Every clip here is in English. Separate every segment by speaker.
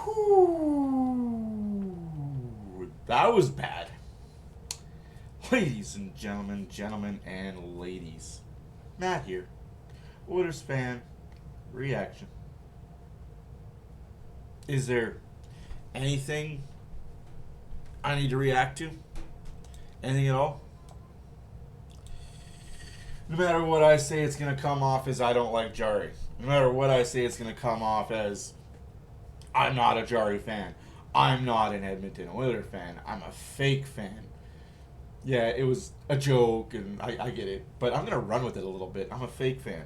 Speaker 1: Whew, that was bad. Ladies and gentlemen and ladies. Matt here. Oilers fan reaction. Is there anything I need to react to? Anything at all? No matter what I say, it's going to come off as I don't like Jari. No matter what I say, it's going to come off as I'm not a Jari fan. I'm not an Edmonton Oilers fan. I'm a fake fan. Yeah, it was a joke, and I get it. But I'm going to run with it a little bit. I'm a fake fan.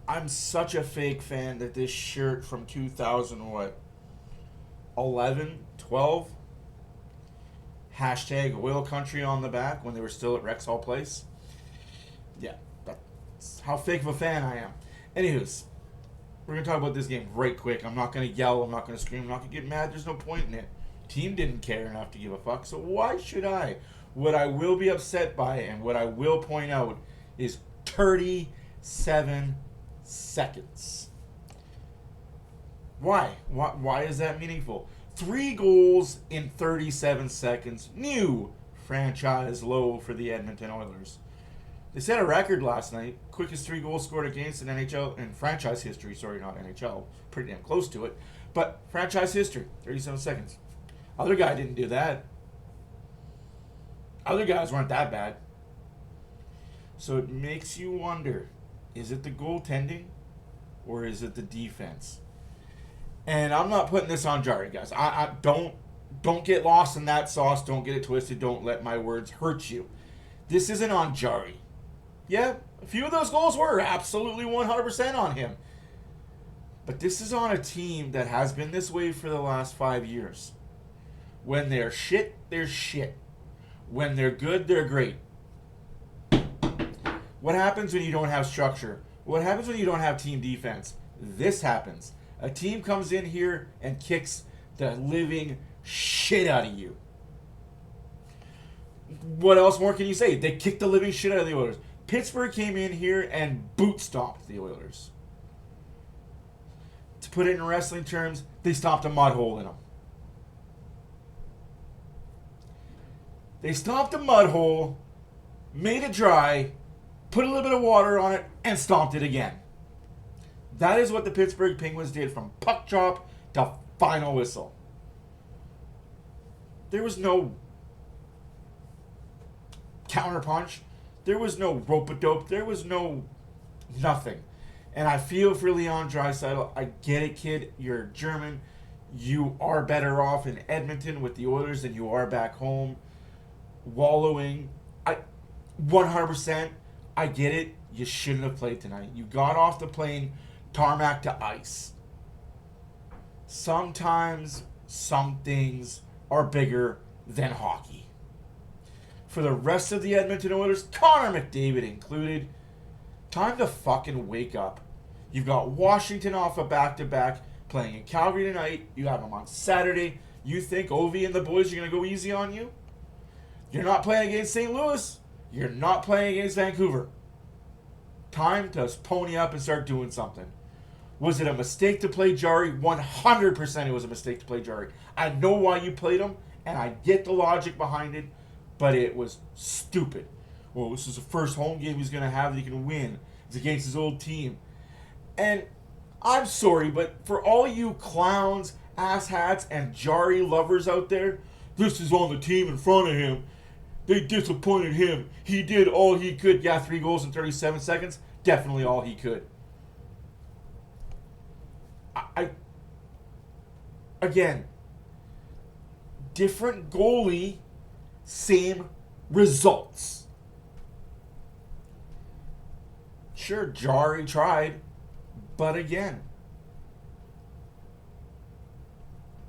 Speaker 1: I'm such a fake fan that this shirt from 2011, 12, hashtag Oil Country on the back when they were still at Rexall Place. Yeah, that's how fake of a fan I am. Anywho's, we're going to talk about this game right quick. I'm not going to yell. I'm not going to scream. I'm not going to get mad. There's no point in it. Team didn't care enough to give a fuck, so why should I? What I will be upset by and what I will point out is 37 seconds. Why? Why is that meaningful? 3 goals in 37 seconds. New franchise low for the Edmonton Oilers. They set a record last night. Quickest 3 goals scored against in NHL, in franchise history. Sorry, not NHL. Pretty damn close to it. But franchise history. 37 seconds. Other guy didn't do that. Other guys weren't that bad. So it makes you wonder, is it the goaltending or is it the defense? And I'm not putting this on Jari, guys. I don't get lost in that sauce. Don't get it twisted. Don't let my words hurt you. This isn't on Jari. Yeah, a few of those goals were absolutely 100% on him. But this is on a team that has been this way for the last 5 years. When they're shit, they're shit. When they're good, they're great. What happens when you don't have structure? What happens when you don't have team defense? This happens. A team comes in here and kicks the living shit out of you. What else more can you say? They kicked the living shit out of the Oilers. Pittsburgh came in here and boot stomped the Oilers. To put it in wrestling terms, they stomped a mud hole in them. They stomped a mud hole, made it dry, put a little bit of water on it, and stomped it again. That is what the Pittsburgh Penguins did from puck drop to final whistle. There was no counterpunch. There was no rope-a-dope. There was no nothing. And I feel for Leon Draisaitl. I get it, kid. You're German. You are better off in Edmonton with the Oilers than you are back home. Wallowing. 100%. I get it. You shouldn't have played tonight. You got off the plane, tarmac to ice. Sometimes some things are bigger than hockey. For the rest of the Edmonton Oilers, Connor McDavid included, time to fucking wake up. You've got Washington off a back-to-back, playing in Calgary tonight. You have them on Saturday. You think Ovi and the boys are going to go easy on you? You're not playing against St. Louis. You're not playing against Vancouver. Time to pony up and start doing something. Was it a mistake to play Jari? 100% it was a mistake to play Jari. I know why you played him, and I get the logic behind it, but it was stupid. Well, this is the first home game he's going to have that he can win. It's against his old team. And I'm sorry, but for all you clowns, asshats, and Jari lovers out there, this is on the team in front of him. They disappointed him. He did all he could. Yeah, 3 goals in 37 seconds. Definitely all he could. Again, different goalie, same results. Sure, Jari tried, but again,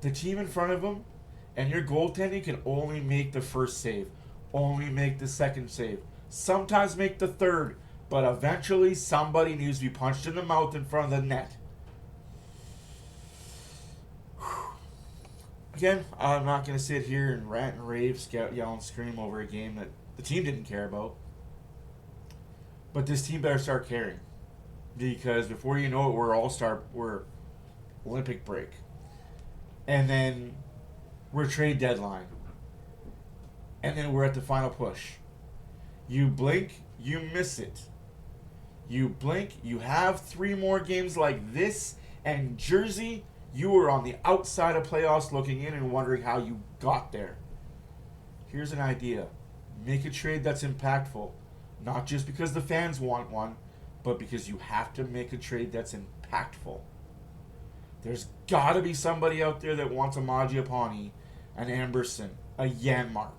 Speaker 1: the team in front of him and your goaltending can only make the first save, only make the second save, sometimes make the third, but eventually somebody needs to be punched in the mouth in front of the net. Again, I'm not going to sit here and rant and rave, scout, yell, and scream over a game that the team didn't care about. But this team better start caring. Because before you know it, we're Olympic break. And then we're trade deadline. And then we're at the final push. You blink, you miss it. You blink, you have 3 more games like this, and Jersey, you are on the outside of playoffs looking in and wondering how you got there. Here's an idea. Make a trade that's impactful. Not just because the fans want one, but because you have to make a trade that's impactful. There's got to be somebody out there that wants a Mangiapane, an Amberson, a Janmark.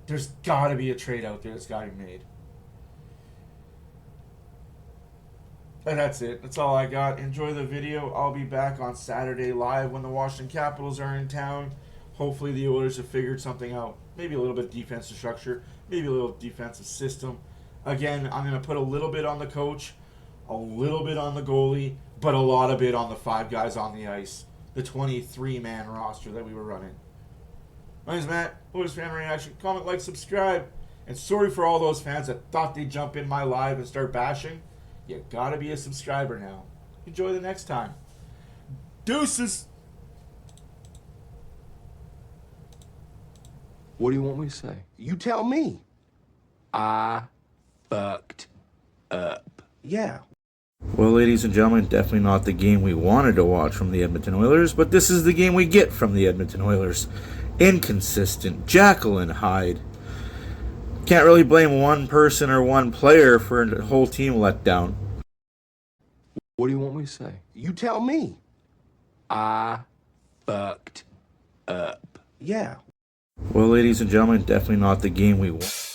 Speaker 1: There's got to be a trade out there that's got to be made. And that's it. That's all I got. Enjoy the video. I'll be back on Saturday live when the Washington Capitals are in town. Hopefully the Oilers have figured something out. Maybe a little bit defensive structure. Maybe a little defensive system. Again, I'm going to put a little bit on the coach, a little bit on the goalie, but a lot of it on the 5 guys on the ice. The 23-man roster that we were running. My name's Matt. OilersFanReaction. Comment, like, subscribe. And sorry for all those fans that thought they'd jump in my live and start bashing. You gotta be a subscriber now. Enjoy the next time. Deuces!
Speaker 2: What do you want me to say?
Speaker 3: You tell me.
Speaker 2: I fucked up.
Speaker 3: Yeah.
Speaker 1: Well, ladies and gentlemen, definitely not the game we wanted to watch from the Edmonton Oilers, but this is the game we get from the Edmonton Oilers. Inconsistent, Jekyll and Hyde. Can't really blame one person or one player for a whole team let down.
Speaker 2: What do you want me to say?
Speaker 3: You tell me.
Speaker 2: I fucked up.
Speaker 3: Yeah.
Speaker 1: Well, ladies and gentlemen, definitely not the game we want.